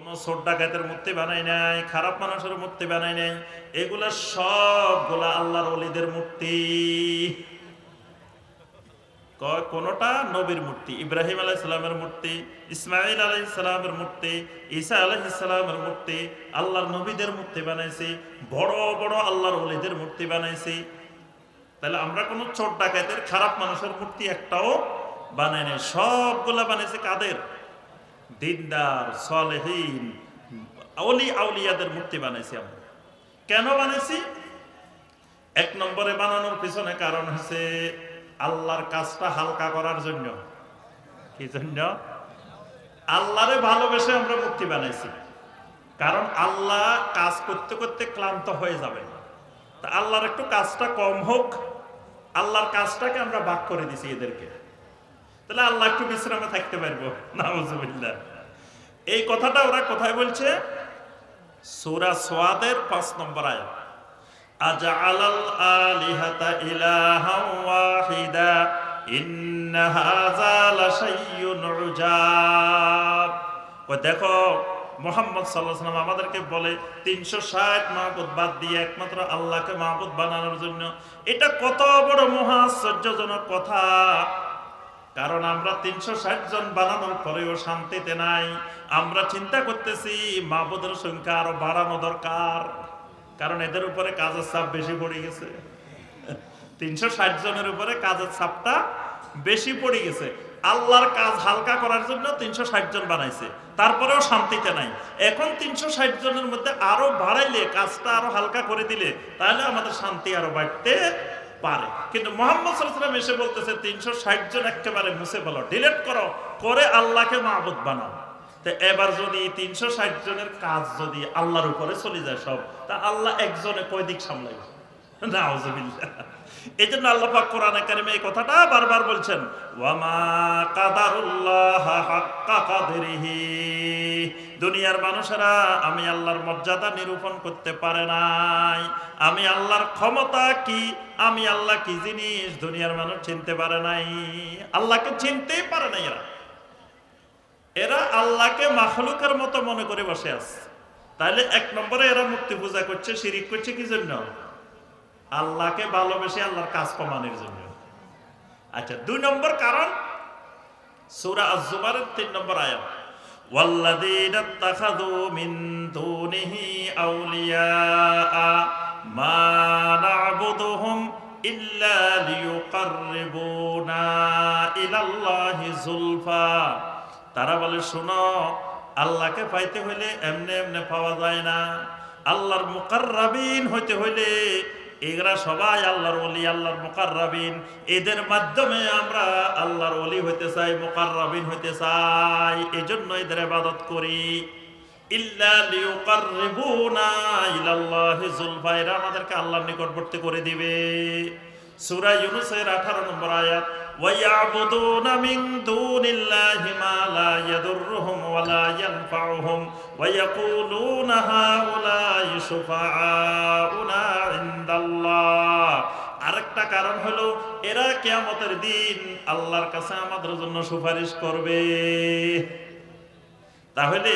কোন চোর ডাকাতের মূর্তি বানাই নাই, খারাপ মানুষের মূর্তি বানাই নাই, এগুলা সবগুলা আল্লাহর ওলিদের মূর্তি। কোনটা নবীর মূর্তি, ইব্রাহিম আলাইহিস সালামের মূর্তি, ইসমাঈল আলাইহিস সালামের মূর্তি, ঈসা আলাইহিস সালামের মূর্তি, আল্লাহর নবীদের মূর্তি বানাইছি, বড় বড় আল্লাহর ওলিদের মূর্তি বানাইছি। তাহলে আমরা কোনো চোর ডাকাতের খারাপ মানুষের মূর্তি একটাও বানাই নাই, সবগুলা বানাইছে কাদের? দিনদার সালেহীন আউলি আউলিয়াদের মূর্তি বানাইছি আমরা। কেন বানাইছি? এক নম্বরে বানানোর পিছনে কারণ হচ্ছে আল্লাহর কাজটা হালকা করার জন্য। কি জন্য? আল্লাহরে ভালোবেসে আমরা মূর্তি বানাইছি। কারণ আল্লাহ কাজ করতে করতে ক্লান্ত হয়ে যাবে, তা আল্লাহর একটু কাজটা কম হোক, আল্লাহর কাজটাকে আমরা ভাগ করে দিছি এদেরকে, তাহলে আল্লাহ একটু বিশ্রামে থাকতে পারবো। নাউজুবিল্লাহ। এই কথাটা ওরা কোথায় বলছে? সূরা সাদের 5 নম্বর আয়াত। আজআলাল আলিহাতা ইলাহান ওয়াহিদা ইন্না হাযা লাশাইউন উজাব। ও দেখো, মুহাম্মদ সাল্লাল্লাহু আলাইহি ওয়াসাল্লাম আমাদেরকে বলে 360 মাবুদ বাদ দিয়ে একমাত্র আল্লাহকে মাবুদ বানানোর জন্য। এটা কত বড় মহা আশ্চর্যজনক কথা। কারণ আমরা 360 জন বানানোর পরেও শান্তিতে নাই। আমরা চিন্তা করতেছি মাবুদের সংখ্যা আরো বাড়ানো দরকার, কারণ এদের উপরে কাজের চাপ বেশি পড়ে গেছে। 360 জনের উপরে কাজের চাপটা বেশি পড়ে গেছে। আল্লাহর কাজ হালকা করার জন্য 360 জন বানাইছে, তারপরেও শান্তিতে নাই। এখন 360 জনের মধ্যে আরো বাড়াইলে, কাজটা আরো হালকা করে দিলে, তাহলে আমাদের শান্তি আরো বাড়তে পারে। কিন্তু মুহাম্মদ সাল্লাল্লাহু আলাইহি ওয়াসাল্লাম এসে বলতেছে 360 জন একেবারে মুছে ফেলো, ডিলিট করো, করে আল্লাহকে মাবুদ বানাও। তো এবার যদি 360 জনের কাজ যদি আল্লাহর উপরে চলে যায় সব, তা আল্লাহ একজনে কয় দিক সামলাইবে? নাউজুবিল্লাহ। এই জন্য আল্লাহ পাক কোরআনে কারিমে এই কথাটা বারবার বলছেন, ওয়ামা কাদারুল্লাহ হাক্কা কাদরিহি। দুনিয়ার মানুষেরা আমি আল্লাহর মর্যাদা নিরূপণ করতে পারে নাই। আমি আল্লাহর ক্ষমতা কি, আমি আল্লাহ কি জিনিস দুনিয়ার মানুষ চিনতে পারে নাই। আল্লাহকে চিনতেই পারে নাই এরা। এরা আল্লাহকে মাখলুকের মতো মনে করে বসে আছে। তাহলে এক নম্বরে এরা মূর্তি পূজা করছে, শিরিক করছে কি জন্য? আল্লাহকে ভালোবেসে আল্লাহর কাজ কমানোর জন্য। আচ্ছা, 2 নম্বর কারণ সূরা আজ-জুমারের 3 নম্বর আয়াত, ওয়াল্লাযীনা ইত্তাখাযু মিন দুনিহি আউলিয়া মা না'বুদুহুম ইল্লা লিয়ুকাররিবুনা ইলাল্লাহি যুলফা। তারা বলে, শোনো, আল্লাহকে পাইতে হইলে এমনি এমনি পাওয়া যায় না। আল্লাহর মুকাররাবিন হইতে হইলে, এরা সবাই আল্লাহর ওলি, আল্লাহর মুকাররাবিন, এদের মাধ্যমে আমরা আল্লাহর ওলি হইতে চাই, মুকাররাবিন হইতে চাই, এজন্য এদের ইবাদত করি। ইল্লা লিয়ুকাররিবুনা ইলাল্লাহি যুলফা, এরা আমাদেরকে আল্লাহর নিকটবর্তী করে দিবে। সূরা ইউনূসের 18 নম্বর আয়াত, ওয়ায়াবুদুনা মিন দুনিল্লাহি মা লা ইয়াদুররুহুম ওয়া লা ইয়ানফাউহুম ওয়া ইয়াকুলুনা হাউলাই শুফাআউনা ইনদাল্লাহ। আরেকটা কারণ হলো এরা কিয়ামতের দিন আল্লাহর কাছে আমাদের জন্য সুপারিশ করবে। তাহলে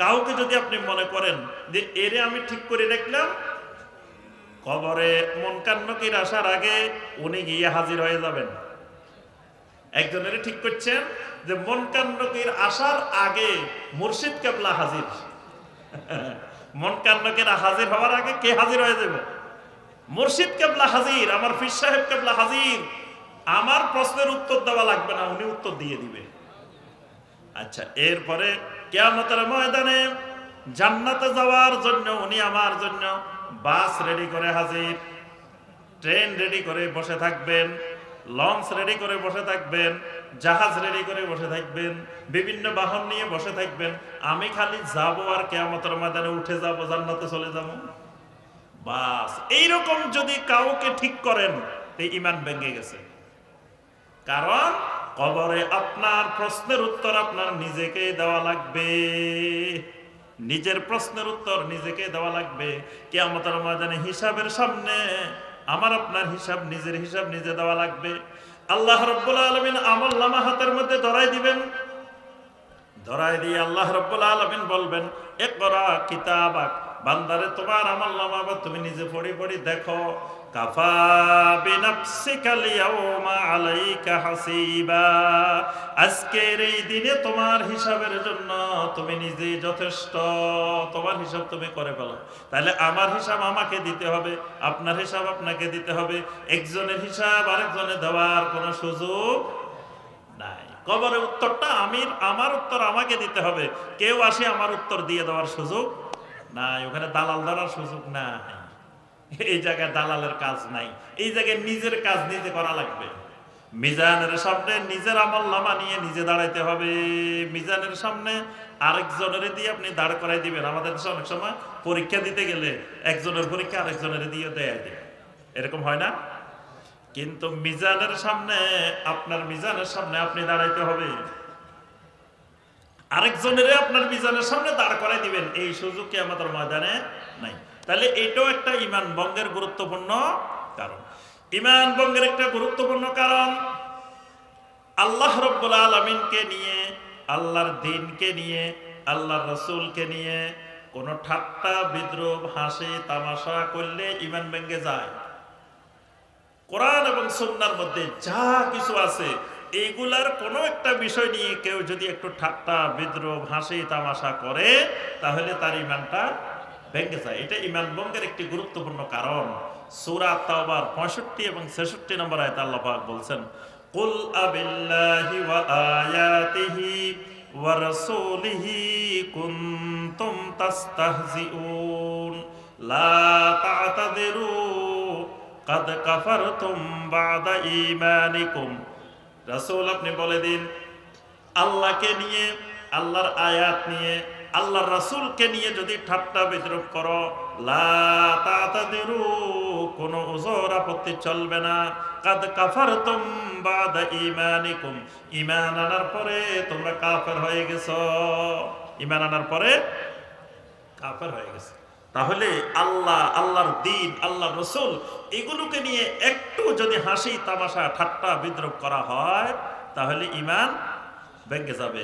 কাউকে যদি আপনি মনে করেন যে এরে আমি ঠিক করে রাখলাম, কবরে মুনকার নকির আসার আগে উনি গিয়ে হাজির হয়ে যাবেন। একজনের ঠিক করছেন যে মুনকার নকির আসার আগে মুর্শিদ কেবলা হাজির। মুনকার নকির হাজির হওয়ার আগে কে হাজির হয়ে যাবে? মুর্শিদ কেবলা হাজির, আমার পীর সাহেব কেবলা হাজির। আমার প্রশ্নের উত্তর দেওয়া লাগবে না, উনি উত্তর দিয়ে দিবে। আচ্ছা, এরপরে কিয়ামতের ময়দানে জান্নাতে যাওয়ার জন্য উনি আমার জন্য বাস রেডি করে হাজির, ট্রেন রেডি করে বসে থাকবেন, লঞ্চ রেডি করে বসে থাকবেন, জাহাজ রেডি করে বসে থাকবেন, বিভিন্ন বাহন নিয়ে বসে থাকবেন। আমি খালি যাব আর কিয়ামতের ময়দানে উঠে যাব, জান্নাতে চলে যাব। বাস এইরকম যদি কাউকে ঠিক করেন, এই ঈমান ভেঙে গেছে। কারণ কবরে আপনার প্রশ্নের উত্তর আপনার নিজেকেই দেওয়া লাগবে। নিজের প্রশ্নের উত্তর নিজেকে দেওয়া লাগবে। কিয়ামতের ময়দানে হিসাবের সামনে আমার আপনার হিসাব, নিজের হিসাব নিজে দেওয়া লাগবে। আল্লাহ রাব্বুল আলামিন আমলনামা হাতের মধ্যে ধরাই দিবেন। ধরাই দিয়ে আল্লাহ রাব্বুল আলামিন বলবেন, ইকরা কিতাবাক, বান্দারে তোমার আমলনামা তুমি নিজে পড়ি পড়ি দেখো। কাফা বিনাফসিকাল ইয়াউমা আলাইকা হাসিবা, আজকের এই দিনে তোমার হিসাবের জন্য তুমি নিজেই যথেষ্ট। তোমার হিসাব তুমি করে ফেলো। তাহলে আমার হিসাব আমাকে দিতে হবে, আপনার হিসাব আপনাকে দিতে হবে। একজনের হিসাব আরেকজনের দেওয়ার কোনো সুযোগ নাই। কবরের উত্তরটা আমার উত্তর আমাকে দিতে হবে। কেউ আসে আমার উত্তর দিয়ে দেওয়ার সুযোগ নাই। ওখানে দালাল ধরার সুযোগ নাই। এই জায়গায় দালালের কাজ নাই। এই জায়গায় নিজের কাজ নিজে করা লাগবে। মিজানের সামনে নিজের আমলনামা নিয়ে নিজে দাঁড়াইতে হবে। মিজানের সামনে আরেকজনের দিয়ে আপনি দাঁড় করাই দিবেন। আমাদের দেশে অনেক সময় পরীক্ষা দিতে গেলে একজনের পরীক্ষা আরেকজনের দিয়ে দেয়, এরকম হয় না? কিন্তু মিজানের সামনে, আপনার মিজানের সামনে আপনি দাঁড়াইতে হবে। আরেকজনের আপনার মিজানের সামনে দাঁড় করাই দিবেন, এই সুযোগ কি আমাদের ময়দানে নাই। তাহলে এটাও একটা ঈমান ভঙ্গের গুরুত্বপূর্ণ কারণ। ঈমান ভঙ্গের একটা গুরুত্বপূর্ণ কারণ, আল্লাহ রাব্বুল আলামিনকে নিয়ে, আল্লাহর দ্বীনকে নিয়ে, আল্লাহর রাসূলকে নিয়ে কোন ঠাট্টা বিদ্রূপ হাসি তামাশা করলে ঈমান ভেঙে যায়। কোরআন এবং সুন্নাহর মধ্যে যা কিছু আছে, এইগুলার কোনো একটা বিষয় নিয়ে কেউ যদি একটু ঠাট্টা বিদ্রূপ হাসি তামাশা করে, তাহলে তার ঈমানটা ভেঙে যায়। এটা ঈমান ভঙ্গের একটি গুরুত্বপূর্ণ কারণ। সূরা তাওবার 65 এবং 66 নম্বর আয়াতে আল্লাহ পাক বলছেন, কুল আবিল্লাহি ওয়া আয়াতিহি ওয়া রাসূলিহি কুনতুম তাস্তাহজিউন লা তা'তাযিরু কাদ কাফারতুম বা'দা ঈমানিকুম। রাসূল আপনি বলে দিন, আল্লাহকে নিয়ে, আল্লাহর আয়াত নিয়ে, আল্লাহর রাসূলকে নিয়ে যদি ঠাট্টা বিদ্রূপ করো, লা তা'তাযিরু, কোনো ওযর আপত্তি চলবে না। কাদ কাফারতুম বা'দা ঈমানিকুম, ঈমান আনার পরে তোমরা কাফের হয়ে গেছো। ঈমান আনার পরে কাফের হয়ে গেছে। তাহলে আল্লাহ, আল্লাহর দ্বীন, আল্লাহর রাসূল, এগুলোকে নিয়ে একটু যদি হাসি তামাশা ঠাট্টা বিদ্রূপ করা হয়, তাহলে ঈমান ভেঙে যাবে।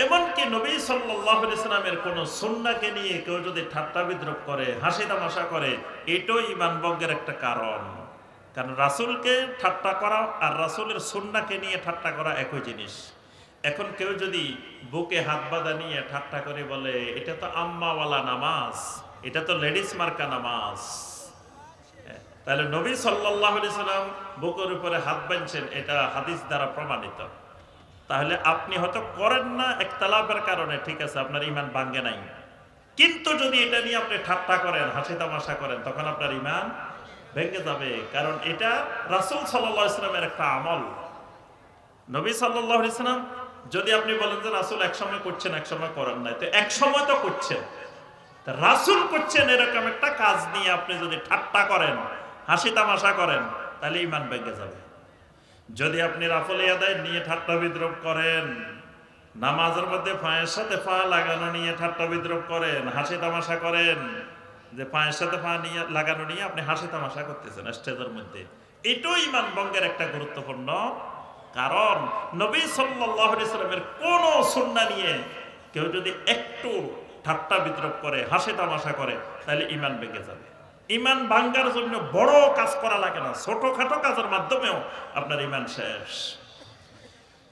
এমনকি নবী সাল্লাল্লাহু আলাইহি ওয়াসাল্লামের কোন সুন্নাহকে নিয়ে কেউ যদি ঠাট্টা বিদ্রূপ করে, হাসি তামাশা করে, এটাও ঈমান ভঙ্গের একটা কারণ। কারণ রাসূলকে ঠাট্টা করা আর রাসূলের সুন্নাহকে নিয়ে ঠাট্টা করা একই জিনিস। এখন কেউ যদি বুকে হাত বাঁধা নিয়ে ঠাট্টা করে বলে, এটা তো আম্মাওয়ালা নামাজ, এটা তো লেডিস মার্কা নামাজ, তাহলে নবী সাল্লাল্লাহু আলাইহি সাল্লাম বুকের উপরে হাত বাঁধছেন, এটা হাদিস দ্বারা প্রমাণিত। তাহলে আপনি হয়তো করেন না ইখতিলাফের কারণে, ঠিক আছে, আপনার ঈমান ভাঙে নাই। কিন্তু যদি এটা নিয়ে আপনি ঠাট্টা করেন, হাসি তামাশা করেন, তখন আপনার ঈমান ভেঙে যাবে। কারণ এটা রাসূল সাল্লাল্লাহু আলাইহি সাল্লামের একটা আমল। নবী সাল্লাল্লাহু আলাইহি সাল্লাম, যদি আপনি বলেন যে রাসূল এক সময় করছেন এক সময় করেন নাই, তো এক সময় তো করছেন। রাসূল করছেন এরকম একটা কাজ নিয়ে আপনি যদি ঠাট্টা করেন, হাসি তামাশা করেন, তাহলে ঈমান ভেঙে যাবে। যদি আপনি রাফল ইয়াদায় নিয়ে ঠাট্টা বিদ্রূপ করেন, নামাজের মধ্যে পায়ের সাথে পা লাগানো নিয়ে ঠাট্টা বিদ্রূপ করেন, হাসি তামাশা করেন, যে পায়ের সাথে পা নিয়ে লাগানো নিয়ে আপনি হাসি তামাশা করতেছেন স্টেজের মধ্যে, এটাও ঈমান ভঙ্গের একটা গুরুত্বপূর্ণ কারণ। নবী সাল্লাল্লাহু আলাইহি সাল্লামের কোন সুন্নাহ নিয়ে কেউ যদি একটু ঠাট্টা বিদ্রূপ করে, হাসি তামাশা করে, তাহলে ঈমান ভেঙে যাবে। ঈমান ভাঙার জন্য বড় কাজ করা লাগে না, ছোটখাটো কাজের মাধ্যমেও আপনার ঈমান শেষ।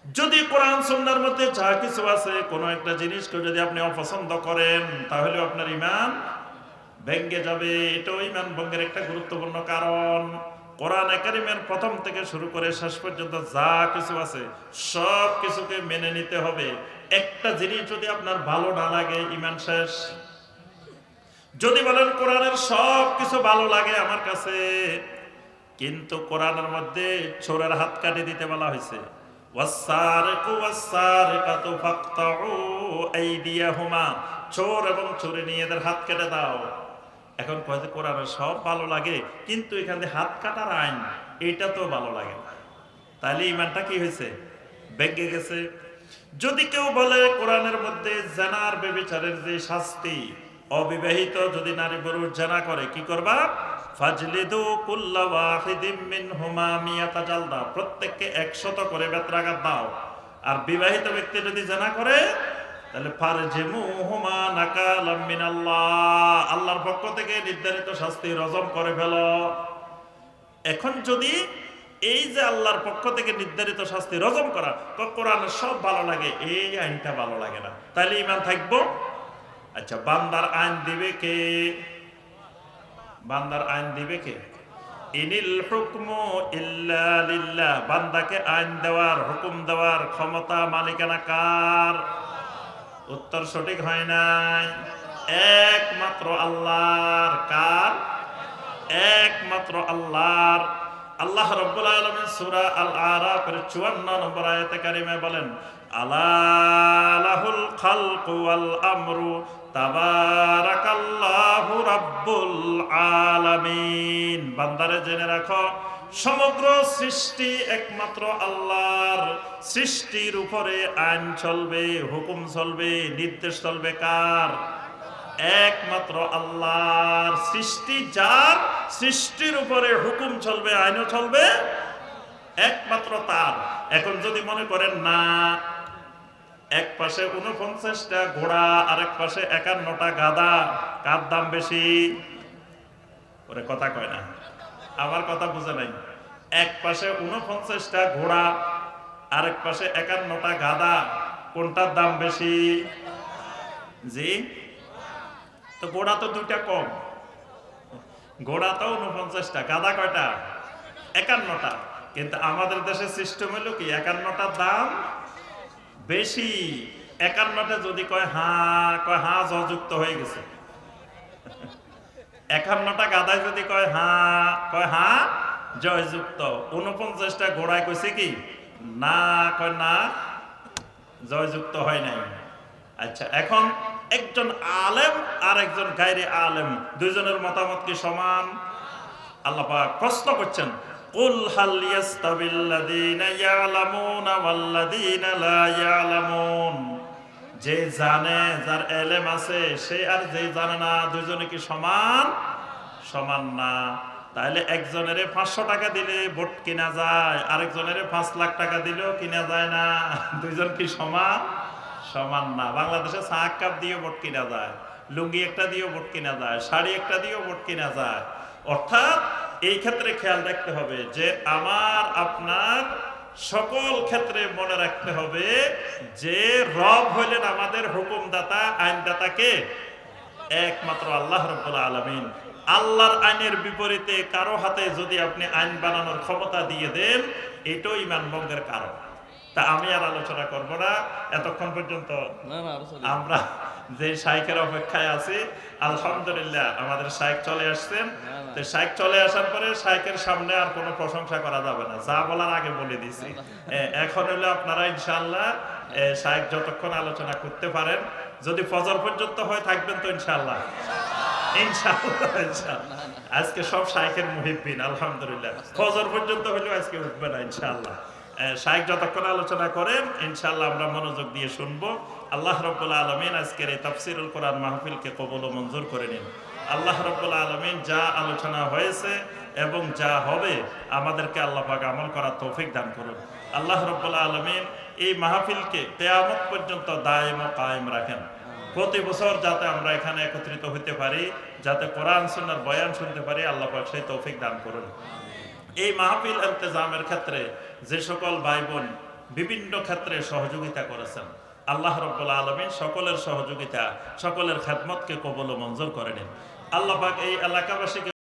যদি কোরআন সুন্নাহর মধ্যে যা কিছু আছে, কোনো একটা জিনিসকে যদি আপনি অপছন্দ করেন, তাহলে আপনার ঈমান ভেঙে যাবে। এটাও ঈমান ভঙ্গের একটা গুরুত্বপূর্ণ কারণ। কোরআনে কারীমের প্রথম থেকে শুরু করে শেষ পর্যন্ত যা কিছু আছে, সব কিছুকে মেনে নিতে হবে। একটা জিনিস যদি আপনার ভালো না লাগে, ঈমান শেষ। যদি বলেন কোরআনের সব কিছু ভালো লাগে আমার কাছে, কিন্তু কোরআনের মধ্যে চোরের হাত কাটি দিতে বলা হয়েছে, ওয়াসসারিকু ওয়াসসারিকাতু ফাকতাউ আইদিয়াহুমা, চোর এবং চোরিনী এদের হাত কেটে দাও। এখন কয় যে কোরআনের সব ভালো লাগে, কিন্তু এখানে হাত কাটার আইন এটা তো ভালো লাগে না, তাহলে ঈমানটা কি হয়েছে? ভেঙে গেছে। যদি কেউ বলে কোরআনের মধ্যে জিনার ব্যভিচারের যে শাস্তি, অবিবাহিত যদি নারী পুরুষ জিনা করে কি করবা? ফাজলিদু কুল্লা ওয়াহিদিম মিনহুমা মিয়াতা জালদা, প্রত্যেককে 100 করে বেত্রাঘাত দাও। আর বিবাহিত ব্যক্তি যদি জিনা করে তাহলে ফারজিমুহুমা নাকালাম মিনাল্লাহ, আল্লাহর পক্ষ থেকে নির্ধারিত শাস্তি রজম করে ফেলো। এখন যদি এই যে আল্লাহর পক্ষ থেকে নির্ধারিত শাস্তি রজম করা, কোরআনের সব ভালো লাগে, এই আইনটা ভালো লাগে না, তাহলে ঈমান থাকবো? আচ্ছা, বান্দার আইন দিবে কে? বান্দার আইন দিবে কে? ইনিল হুকমু ইল্লা লিল্লাহ, বান্দাকে আইন দেওয়ার, হুকুম দেওয়ার ক্ষমতা মালিকানা কার? উত্তর সঠিক হয় নাই। একমাত্র আল্লাহর। কার? একমাত্র আল্লাহর। আল্লাহ রাব্বুল আলামিন সূরা আল আরাফের 54 নম্বর আয়াতে কারিমায় বলেন, আলা লাহুল খালকু ওয়াল আমরু তাবারাকাল্লাহু রাব্বুল আলামিন। বান্দারে জেনে রাখো, সমগ্র সৃষ্টি একমাত্র আল্লাহর। সৃষ্টির উপরে আইন চলবে, হুকুম চলবে, নির্দেশ চলবে কার? একমাত্র আল্লাহর। সৃষ্টি যার, সৃষ্টির উপরে হুকুম চলবে, আইনও চলবে একমাত্র তার। এখন যদি মনে করেন না, এক পাশে 49টা ঘোড়া আর এক পাশে 51টা গাধা, কার দাম বেশি? ওরে কথা কয় না, আমার কথা বুঝে নাই। এক পাশে 49টা ঘোড়া আর এক পাশে 51টা গাধা, কোনটার দাম বেশি? জি, তো ঘোড়া তো দুইটা কম, ঘোড়া তো 49টা, গাধা কয়টা? 51টা। কিন্তু আমাদের দেশে সিস্টেম হলো কি, 51টার দাম বেশি। 51টা যদি কয় হ্যাঁ যযুক্ত হয়ে গেছে। 51টা গাধায় যদি কয় হ্যাঁ জয়যুক্ত। 49টা ঘোড়ায় কইছে কি না, কয় না জয়যুক্ত হয় নাই। আচ্ছা, এখন একজন আলেম আর একজন গায়রে আলেম, দুইজনের মতামত কি সমান? আল্লাহ পাক প্রশ্ন করছেন, কুল হাল ইয়াস্তাবিল্লাযীনা ইয়ালামুনা ওয়াল্লাযীনা লা ইয়ালামুন। যে জানে, যার ইলম আছে, সে আর যে জানে না, দুইজনে কি সমান? সমান না। তাহলে একজনের 500 টাকা দিলে ভোট কিনা যায়, আরেকজনের 5 লাখ টাকা দিলেও কিনা যায় না। দুইজন কি সমান? সমান না। বাংলাদেশে চা এক কাপ দিয়েও ভোট কিনা যায়, লুঙ্গি একটা দিয়েও ভোট কিনা যায়, শাড়ি একটা দিয়েও ভোট কিনা যায়। অর্থাৎ এই ক্ষেত্রে খেয়াল রাখতে হবে যে আমার আপনার সকল ক্ষেত্রে মনে রাখতে হবে যে রব হইলেন আমাদের হুকুমদাতা, আইনদাতাকে একমাত্র আল্লাহ রাব্বুল আলামিন। আল্লাহর আইনের বিপরীতে কারো হাতে যদি আপনি আইন বানানোর ক্ষমতা দিয়ে দেন, এটাও ঈমান ভঙ্গের কারণ। তা আমি আর আলোচনা করব না, এতক্ষণ পর্যন্ত আমরা যে শাইখের অপেক্ষায় আছি, আলহামদুলিল্লাহ আমাদের শাইখ চলে আসছেন। তো শাইখ চলে আসার পরে শাইখের সামনে আর কোনো প্রশংসা করা যাবে না, যা বলার আগে বলে দিছি। এখন হলো আপনারা ইনশাআল্লাহ শাইখ যতক্ষণ আলোচনা করতে পারেন, যদি ফজর পর্যন্ত হয় থাকবেন তো ইনশাআল্লাহ। ইনশাআল্লাহ ইনশাআল্লাহ আজকে সব শাইখের মুহিব্বিন, আলহামদুলিল্লাহ ফজর পর্যন্ত হলেও আজকে উঠবে না ইনশাআল্লাহ। শাইখ যতক্ষণ আলোচনা করেন ইনশাআল্লাহ আমরা মনোযোগ দিয়ে শুনবো। আল্লাহ রাব্বুল আলামিন আজকের এই তাফসীরুল কোরআন মাহফিলকে কবুল ও মঞ্জুর করে নিন। আল্লাহ রাব্বুল আলামিন যা আলোচনা হয়েছে এবং যা হবে আমাদেরকে আল্লাহ পাক আমল করার তৌফিক দান করুন। আল্লাহ রাব্বুল আলামিন এই মাহফিলকে কিয়ামত পর্যন্ত দায়েম ও কায়েম রাখেন। প্রতি বছর যাতে আমরা এখানে একত্রিত হতে পারি, যাতে কোরআন সুন্নাহর বয়ান শুনতে পারি, আল্লাহ পাক সেই তৌফিক দান করুন। এই মাহফিল ইলতিজামের ক্ষেত্রে যে সকল ভাই বোন বিভিন্ন ক্ষেত্রে সহযোগিতা করেছেন, আল্লাহ রাব্বুল আলামিন সকলের সহযোগিতা, সকলের খেদমতকে কবুল ও মঞ্জুর করে নিন। আল্লাহ পাক এই এলাকাবাসীকে